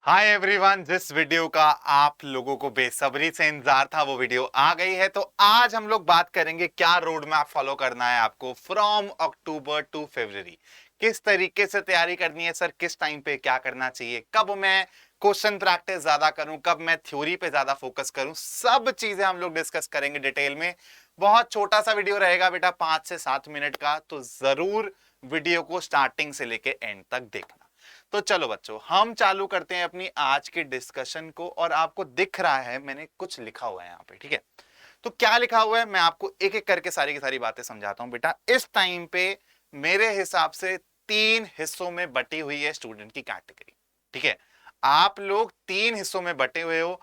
Hi everyone, जिस video का आप लोगों को बेसब्री से इंतजार था वो वीडियो आ गई है। तो आज हम लोग बात करेंगे क्या रोड मैप फॉलो करना है आपको फ्रॉम अक्टूबर टू फरवरी। किस तरीके से तैयारी करनी है सर, किस टाइम पे क्या करना चाहिए, कब मैं क्वेश्चन प्रैक्टिस ज्यादा करूं, कब मैं थ्योरी पे ज्यादा फोकस करूं, सब चीजें हम लोग डिस्कस करेंगे डिटेल में। बहुत छोटा सा वीडियो रहेगा बेटा, 5 से 7 मिनट का, तो जरूर वीडियो को स्टार्टिंग से लेके एंड तक देखना। तो चलो बच्चों, हम चालू करते हैं अपनी आज के डिस्कशन को। और आपको दिख रहा है मैंने कुछ लिखा हुआ है यहाँ पे, ठीक है? तो क्या लिखा हुआ है मैं आपको एक एक करके सारी की सारी बातें समझाता हूं बेटा। इस टाइम पे मेरे हिसाब से 3 हिस्सों में बटी हुई है स्टूडेंट की कैटेगरी, ठीक है? आप लोग 3 हिस्सों में बटे हुए हो।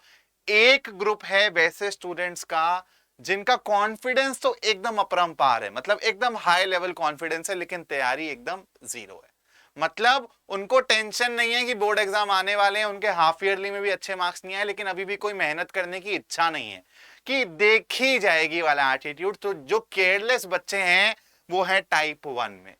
एक ग्रुप है वैसे स्टूडेंट्स का जिनका कॉन्फिडेंस तो एकदम अपरंपार है, मतलब एकदम हाई लेवल कॉन्फिडेंस है, लेकिन तैयारी एकदम जीरो है। मतलब उनको टेंशन नहीं है कि बोर्ड एग्जाम आने वाले हैं, उनके हाफ ईयरली में भी अच्छे मार्क्स नहीं आए, लेकिन अभी भी कोई मेहनत करने की इच्छा नहीं है कि देखी जाएगी वाला एटीट्यूड। तो जो केयरलेस बच्चे हैं वो है टाइप 1 में।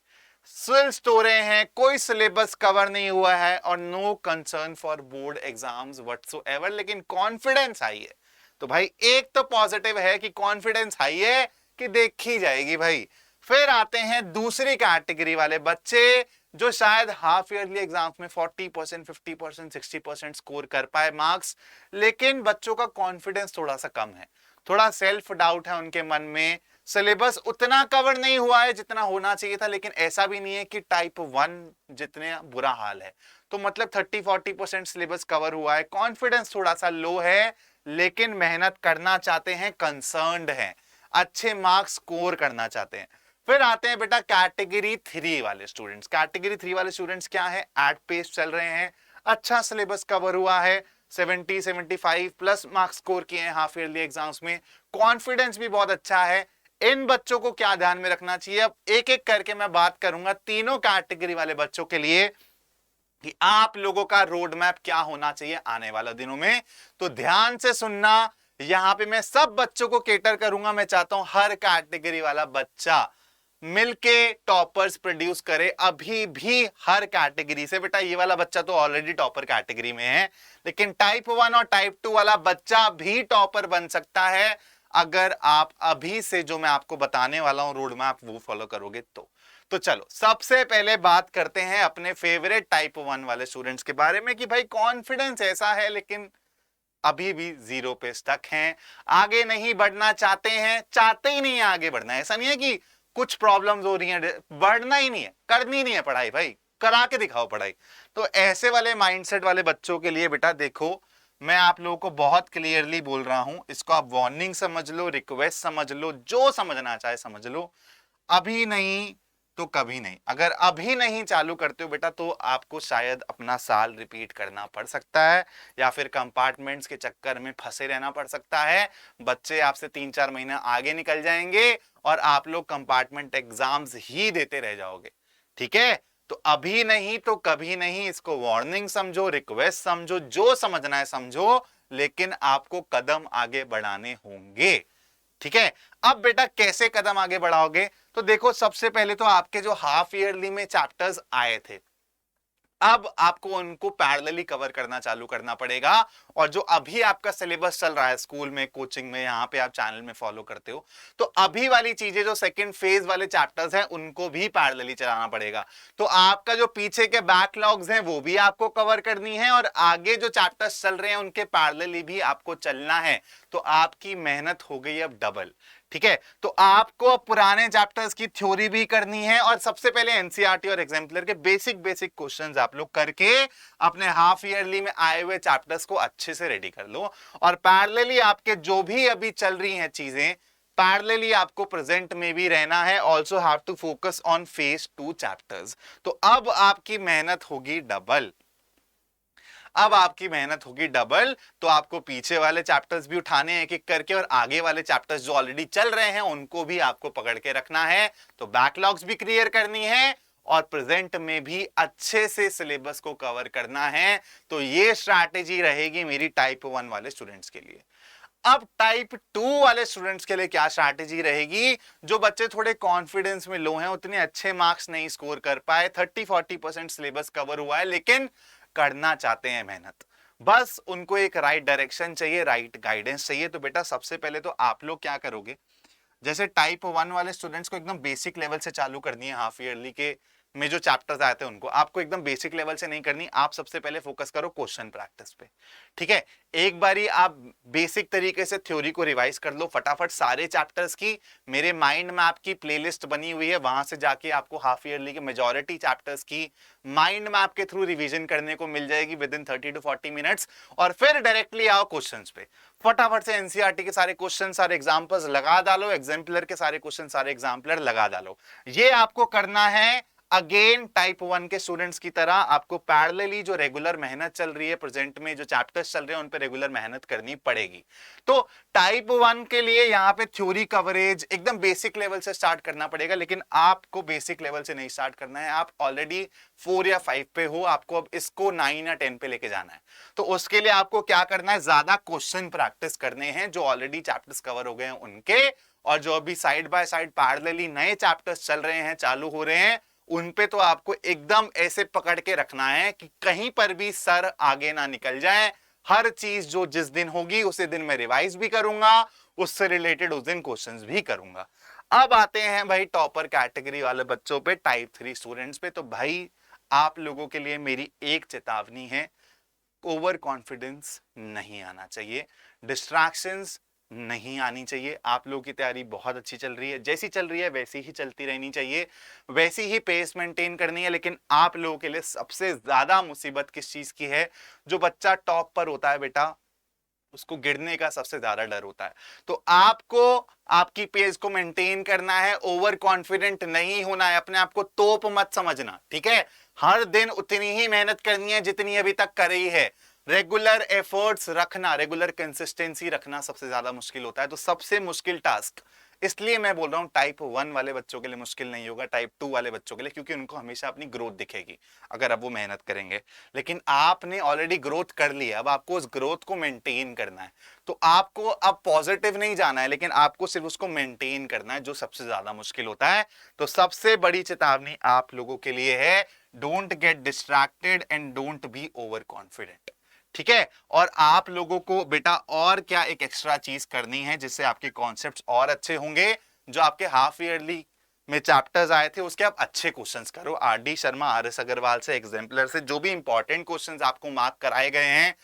स्विल्स तो रहे हैं, कोई सिलेबस कवर नहीं हुआ है और no concern for board exams whatsoever, लेकिन कॉन्फिडेंस हाई है। तो भाई एक तो पॉजिटिव है कि कॉन्फिडेंस हाई है कि देखी जाएगी भाई। फिर आते हैं दूसरी कैटेगरी वाले बच्चे जो शायद हाफ ईयरली एग्जाम्स में 40%, 50%, 60% स्कोर कर पाए मार्क्स, लेकिन बच्चों का कॉन्फिडेंस थोड़ा सा कम है, थोड़ा सेल्फ डाउट है उनके मन में। सिलेबस उतना कवर नहीं हुआ है जितना होना चाहिए था, लेकिन ऐसा भी नहीं है कि टाइप 1 जितने बुरा हाल है। तो मतलब 30-40% सिलेबस कवर हुआ है, कॉन्फिडेंस थोड़ा सा लो है, लेकिन मेहनत करना चाहते हैं, कंसर्न्ड हैं, अच्छे मार्क्स स्कोर करना चाहते हैं। फिर आते हैं बेटा कैटेगरी 3 वाले स्टूडेंट्स। कैटेगरी 3 वाले स्टूडेंट्स क्या है? एट पेस चल रहे हैं, अच्छा सिलेबस कवर हुआ है, 70-75 प्लस मार्क्स स्कोर किए हैं हाफ ईयरली एग्जाम्स में, कॉन्फिडेंस भी बहुत अच्छा है। इन बच्चों को क्या ध्यान में रखना चाहिए? अब एक एक करके मैं बात करूंगा तीनों कैटेगरी वाले बच्चों के लिए कि आप लोगों का रोड मैप क्या होना चाहिए आने वाले दिनों में। तो ध्यान से सुनना, यहां पे मैं सब बच्चों को केटर करूंगा। मैं चाहता हूं हर कैटेगरी वाला बच्चा मिलके टॉपर्स प्रोड्यूस करे, अभी भी हर कैटेगरी से। बेटा ये वाला बच्चा तो ऑलरेडी टॉपर कैटेगरी में है, लेकिन टाइप 1 और टाइप 2 वाला बच्चा भी टॉपर बन सकता है अगर आप अभी से जो मैं आपको बताने वाला हूं रोड मैप वो फॉलो करोगे तो चलो सबसे पहले बात करते हैं अपने फेवरेट टाइप 1 वाले स्टूडेंट्स के बारे में कि भाई कॉन्फिडेंस ऐसा है लेकिन अभी भी जीरो पे स्टक हैं, आगे नहीं बढ़ना चाहते हैं, चाहते ही नहीं है आगे बढ़ना। ऐसा नहीं है कि कुछ प्रॉब्लम्स हो रही हैं, बढ़ना ही नहीं है, करनी नहीं है पढ़ाई, भाई करा के दिखाओ पढ़ाई। तो ऐसे वाले माइंडसेट वाले बच्चों के लिए बेटा देखो, मैं आप लोगों को बहुत क्लियरली बोल रहा हूं, इसको आप वार्निंग समझ लो, रिक्वेस्ट समझ लो, जो समझना चाहे समझ लो। अभी नहीं तो कभी नहीं। अगर अभी नहीं चालू करते हो बेटा तो आपको शायद अपना साल रिपीट करना पड़ सकता है, या फिर कंपार्टमेंट्स के चक्कर में फंसे रहना पड़ सकता है। बच्चे आपसे 3-4 महीना आगे निकल जाएंगे और आप लोग कंपार्टमेंट एग्जाम्स ही देते रह जाओगे, ठीक है? तो अभी नहीं तो कभी नहीं, इसको वार्निंग समझो, रिक्वेस्ट समझो, जो समझना है समझो, लेकिन आपको कदम आगे बढ़ाने होंगे, ठीक है? अब बेटा कैसे कदम आगे बढ़ाओगे? तो देखो सबसे पहले तो आपके जो हाफ ईयरली में चैप्टर्स आए थे, अब आपको उनको पैरेलली कवर करना चालू करना पड़ेगा। और जो अभी आपका सिलेबस चल रहा है स्कूल में, कोचिंग में, यहां पे आप चैनल में फॉलो करते हो, तो अभी वाली चीजें जो सेकंड फेज वाले चैप्टर्स हैं उनको भी पैरेलली चलाना पड़ेगा। तो आपका जो पीछे के बैकलॉग्स हैं वो भी आपको कवर करनी है, और आगे जो चैप्टर्स चल रहे हैं उनके पैरेलली भी आपको चलना है। तो आपकी मेहनत हो गई अब डबल, ठीक है? तो आपको पुराने चैप्टर्स की थ्योरी भी करनी है, और सबसे पहले एनसीईआरटी और एग्जाम्पलर के बेसिक बेसिक क्वेश्चंस आप लोग करके अपने हाफ ईयरली में आए हुए चैप्टर्स को अच्छे से रेडी कर लो। और पैरेलली आपके जो भी अभी चल रही हैं चीजें, पैरेलली आपको प्रेजेंट में भी रहना है। Also have to focus on phase 2 chapters. तो अब आपकी मेहनत होगी डबल, अब आपकी मेहनत होगी डबल। तो आपको पीछे वाले चैप्टर्स भी उठाने हैं एक एक करके, और आगे वाले चैप्टर्स जो ऑलरेडी चल रहे हैं उनको भी आपको पकड़ के रखना है। तो बैकलॉग्स भी क्लियर करनी है और प्रेजेंट में भी अच्छे से सिलेबस को कवर करना है। तो ये स्ट्रैटेजी रहेगी मेरी टाइप 1 वाले स्टूडेंट्स के लिए। अब टाइप 2 वाले स्टूडेंट्स के लिए क्या स्ट्रैटेजी रहेगी? जो बच्चे थोड़े कॉन्फिडेंस में लो हैं, उतने अच्छे मार्क्स नहीं स्कोर कर पाए, 30-40% सिलेबस कवर हुआ है, लेकिन करना चाहते हैं मेहनत, बस उनको एक राइट डायरेक्शन चाहिए, राइट गाइडेंस चाहिए। तो बेटा सबसे पहले तो आप लोग क्या करोगे, जैसे टाइप 1 वाले स्टूडेंट्स को एकदम बेसिक लेवल से चालू करनी है, हाफ ईयरली के में जो चैप्टर्स आते हैं उनको आपको एकदम बेसिक लेवल से नहीं करनी। आप सबसे पहले फोकस करो क्वेश्चन प्रैक्टिस पे, ठीक है। एक बारी आप बेसिक तरीके से थ्योरी को रिवाइज कर लो फटाफट सारे चैप्टर्स की। मेरे माइंड मैप की प्लेलिस्ट बनी हुई है, वहां से जाके आपको हाफ ईयरली के मेजॉरिटी चैप्टर्स की माइंड मैप के थ्रू रिवीजन करने को मिल जाएगी विद इन 30 to 40 मिनट्स। और फिर डायरेक्टली आओ क्वेश्चंस पे, फटाफट से एनसीईआरटी के सारे क्वेश्चन, सारे एग्जांपल्स लगा डालो, एग्जाम्पलर के सारे क्वेश्चन, सारे एग्जाम्पलर लगा डालो। ये आपको करना है अगेन टाइप 1 के स्टूडेंट्स की तरह। आपको पैरेलली जो रेगुलर मेहनत चल रही है, प्रेजेंट में जो चैप्टर्स चल रहे हैं उन पे रेगुलर मेहनत करनी पड़ेगी। तो टाइप 1 के लिए यहाँ पे थ्योरी कवरेज एकदम बेसिक लेवल से स्टार्ट करना पड़ेगा, लेकिन आपको बेसिक लेवल से नहीं स्टार्ट करना है। आप ऑलरेडी 4 या 5 पे हो, आपको अब इसको 9 या 10 पे लेके जाना है। तो उसके लिए आपको क्या करना है, ज्यादा क्वेश्चन प्रैक्टिस करने हैं जो ऑलरेडी चैप्टर्स कवर हो गए हैं उनके, और जो अभी साइड बाय साइड पैरेलली नए चैप्टर्स चल रहे हैं, चालू हो रहे हैं, उन पे तो आपको एकदम ऐसे पकड़ के रखना है कि कहीं पर भी सर आगे ना निकल जाए। हर चीज जो जिस दिन होगी उसी दिन मैं रिवाइज भी करूंगा, उससे रिलेटेड उस दिन क्वेश्चंस भी करूंगा। अब आते हैं भाई टॉपर कैटेगरी वाले बच्चों पे, टाइप 3 स्टूडेंट्स पे। तो भाई आप लोगों के लिए मेरी एक चेतावनी है, ओवर कॉन्फिडेंस नहीं आना चाहिए, डिस्ट्रैक्शंस नहीं आनी चाहिए। आप लोगों की तैयारी बहुत अच्छी चल रही है, जैसी चल रही है वैसी ही चलती रहनी चाहिए, वैसी ही पेस मेंटेन करनी है। लेकिन आप लोगों के लिए सबसे ज्यादा मुसीबत किस चीज की है, जो बच्चा टॉप पर होता है बेटा उसको गिरने का सबसे ज्यादा डर होता है। तो आपको आपकी पेस को मेंटेन करना है, ओवर कॉन्फिडेंट नहीं होना है, अपने आप को तोप मत समझना, ठीक है। हर दिन उतनी ही मेहनत करनी है जितनी अभी तक कर रही है। रेगुलर एफर्ट्स रखना, रेगुलर कंसिस्टेंसी रखना सबसे ज्यादा मुश्किल होता है। तो सबसे मुश्किल टास्क इसलिए मैं बोल रहा हूं टाइप 1 वाले बच्चों के लिए मुश्किल नहीं होगा, टाइप 2 वाले बच्चों के लिए, क्योंकि उनको हमेशा अपनी ग्रोथ दिखेगी अगर अब वो मेहनत करेंगे। लेकिन आपने ऑलरेडी ग्रोथ कर ली है, अब आपको उस ग्रोथ को मेंटेन करना है। तो आपको अब पॉजिटिव नहीं जाना है, लेकिन आपको सिर्फ उसको मेंटेन करना है, जो सबसे ज्यादा मुश्किल होता है। तो सबसे बड़ी चेतावनी आप लोगों के लिए है, don't get distracted and don't be over confident, ठीक है। और आप लोगों को बेटा और क्या एक एक्स्ट्रा चीज करनी है जिससे आपके कॉन्सेप्ट्स और अच्छे होंगे, जो आपके हाफ ईयरली में चैप्टर्स आए थे उसके आप अच्छे क्वेश्चंस करो। आरडी शर्मा, आरएस अग्रवाल से, एग्जाम्पलर से जो भी इंपॉर्टेंट क्वेश्चंस आपको मार्क कराए गए हैं,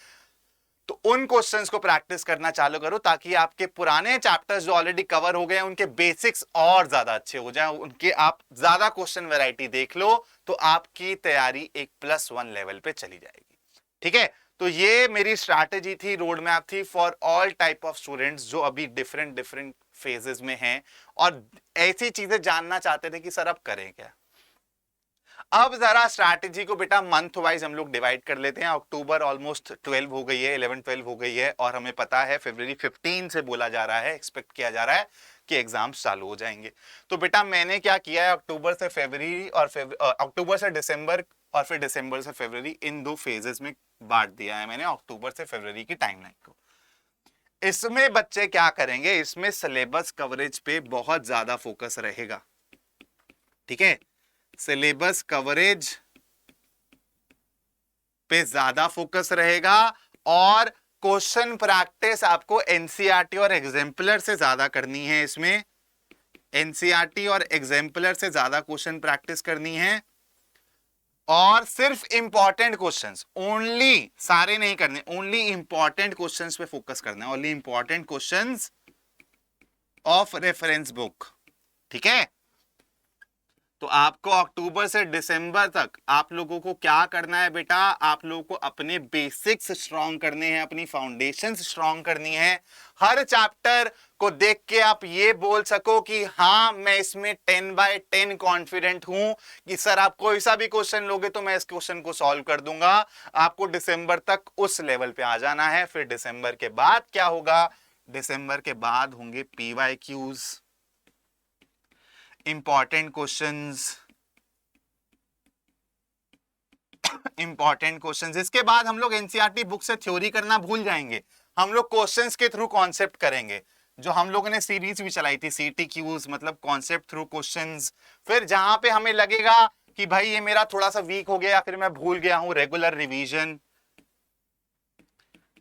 तो उन क्वेश्चंस को प्रैक्टिस करना चालू करो, ताकि आपके पुराने चैप्टर्स जो ऑलरेडी कवर हो गए हैं उनके बेसिक्स और ज्यादा अच्छे हो जाएं, उनके आप ज्यादा क्वेश्चन वैरायटी देख लो, तो आपकी तैयारी एक +1 लेवल पे चली जाएगी, ठीक है। तो ये मेरी स्ट्रैटेजी थी, रोड मैप थी for all type of students जो अभी डिफरेंट डिफरेंट फेजेस में हैं और ऐसी चीजें जानना चाहते थे कि सर अब करें क्या। अब जरा स्ट्रैटेजी को बेटा मंथ वाइज हम लोग डिवाइड कर लेते हैं। अक्टूबर ऑलमोस्ट 12 हो गई है, 11-12 हो गई है, और हमें पता है फरवरी 15 से बोला जा रहा है, एक्सपेक्ट किया जा रहा है कि एग्जाम्स चालू हो जाएंगे। तो बेटा मैंने क्या किया है, अक्टूबर से फरवरी और अक्टूबर से दिसंबर और फिर दिसंबर से फरवरी, इन 2 फेजेस में बांट दिया है मैंने अक्टूबर से फरवरी की टाइमलाइन को। इसमें बच्चे क्या करेंगे, इसमें सिलेबस कवरेज पे बहुत ज्यादा फोकस रहेगा, ठीक है। सिलेबस कवरेज पे ज्यादा फोकस रहेगा, और क्वेश्चन प्रैक्टिस आपको एनसीईआरटी और एग्जाम्पलर से ज्यादा करनी है। इसमें एनसीईआरटी और एग्जाम्पलर से ज्यादा क्वेश्चन प्रैक्टिस करनी है, और सिर्फ इंपॉर्टेंट क्वेश्चंस ओनली, सारे नहीं करने, ओनली इंपॉर्टेंट क्वेश्चंस पे फोकस करना है, only important questions of reference book, ठीक है। तो आपको अक्टूबर से दिसंबर तक आप लोगों को क्या करना है बेटा, आप लोगों को अपने बेसिक्स स्ट्रांग करने हैं, अपनी फाउंडेशंस स्ट्रांग करनी है। हर चैप्टर को देख के आप ये बोल सको कि हाँ मैं इसमें 10/10 कॉन्फिडेंट हूं कि सर आप कोई सा भी क्वेश्चन लोगे तो मैं इस क्वेश्चन को सॉल्व कर दूंगा। आपको दिसंबर तक उस लेवल पे आ जाना है। फिर दिसंबर के बाद क्या होगा, दिसंबर के बाद होंगे PYQs, इंपॉर्टेंट क्वेश्चंस। इसके बाद हम लोग एनसीईआरटी बुक से थ्योरी करना भूल जाएंगे, हम लोग क्वेश्चंस के थ्रू कॉन्सेप्ट करेंगे, जो हम लोगों ने सीरीज भी चलाई थी CTQs, मतलब कॉन्सेप्ट थ्रू क्वेश्चंस। फिर जहां पे हमें लगेगा कि भाई ये मेरा थोड़ा सा वीक हो गया या फिर मैं भूल गया हूं, रेगुलर रिवीजन,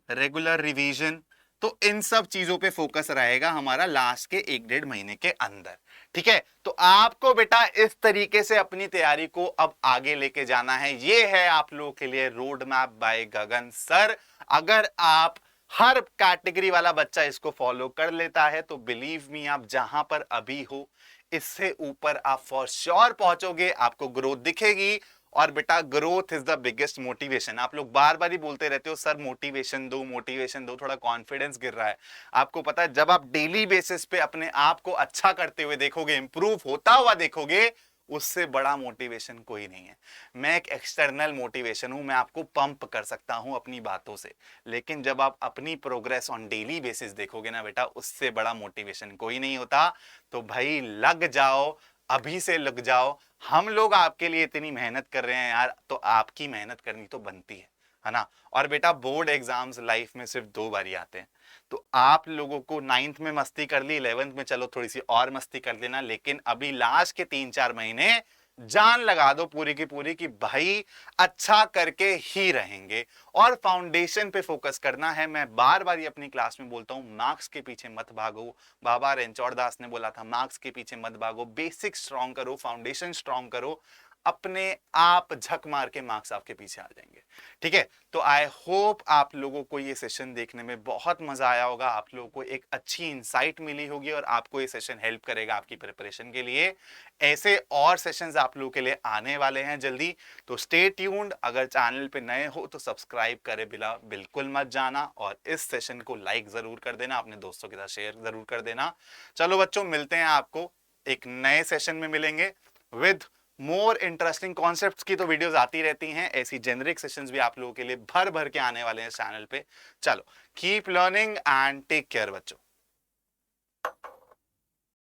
रेगुलर रिवीजन, तो इन सब चीजों पे फोकस रहेगा हमारा लास्ट के 1-1.5 महीने के अंदर। ठीक है, तो आपको बेटा इस तरीके से अपनी तैयारी को अब आगे लेके जाना है। ये है आप लोगों के लिए रोड मैप बाय गगन सर। अगर आप हर कैटेगरी वाला बच्चा इसको फॉलो कर लेता है तो बिलीव मी, आप जहां पर अभी हो इससे ऊपर आप फॉर श्योर पहुंचोगे, आपको ग्रोथ दिखेगी। और बेटा growth is the biggest motivation. आप लोग बार बार ही बोलते रहते हो सर मोटिवेशन दो, थोड़ा कॉन्फिडेंस गिर रहा है। आपको पता है जब आप डेली बेसिस पे अपने आप को अच्छा करते हुए देखोगे, इंप्रूव होता हुआ देखोगे, उससे बड़ा मोटिवेशन कोई नहीं है। मैं एक एक्सटर्नल मोटिवेशन हूं, मैं आपको पंप कर सकता हूं अपनी बातों से, लेकिन जब आप अपनी प्रोग्रेस ऑन डेली बेसिस देखोगे ना बेटा, उससे बड़ा मोटिवेशन कोई नहीं होता। तो भाई लग जाओ, अभी से लग जाओ। हम लोग आपके लिए इतनी मेहनत कर रहे हैं यार, तो आपकी मेहनत करनी तो बनती है ना। और बेटा बोर्ड एग्जाम्स लाइफ में सिर्फ 2 बार ही आते हैं, तो आप लोगों को 9th में मस्ती कर ली, 11th में चलो थोड़ी सी और मस्ती कर लेना, लेकिन अभी लास्ट के 3-4 महीने जान लगा दो पूरी की पूरी कि भाई अच्छा करके ही रहेंगे। और फाउंडेशन पे फोकस करना है। मैं बार बार ये अपनी क्लास में बोलता हूं, मार्क्स के पीछे मत भागो। बाबा रणछोड़ दास ने बोला था मार्क्स के पीछे मत भागो, बेसिक स्ट्रॉन्ग करो, फाउंडेशन स्ट्रॉन्ग करो, अपने आप झक मार के मार्क्स आपके पीछे आ जाएंगे। ठीक है, तो आई होप आप लोगों को ये सेशन देखने में बहुत मजा आया होगा, आप लोगों को एक अच्छी इंसाइट मिली होगी और आपको ये सेशन हेल्प करेगा आपकी प्रिपरेशन के लिए। ऐसे और सेशंस आप लोगों के लिए आने वाले हैं जल्दी, तो स्टे ट्यून्ड। अगर चैनल पे नए हो तो सब्सक्राइब करे बिना बिल्कुल मत जाना, और इस सेशन को लाइक जरूर कर देना, अपने दोस्तों के साथ शेयर जरूर कर देना। चलो बच्चों, मिलते हैं, आपको एक नए सेशन में मिलेंगे विद मोर इंटरेस्टिंग कॉन्सेप्ट्स की तो वीडियोस आती रहती हैं, ऐसी जेनरिक सेशंस भी आप लोगों के लिए भर भर के आने वाले हैं चैनल पे। चलो, keep learning and take care बच्चों।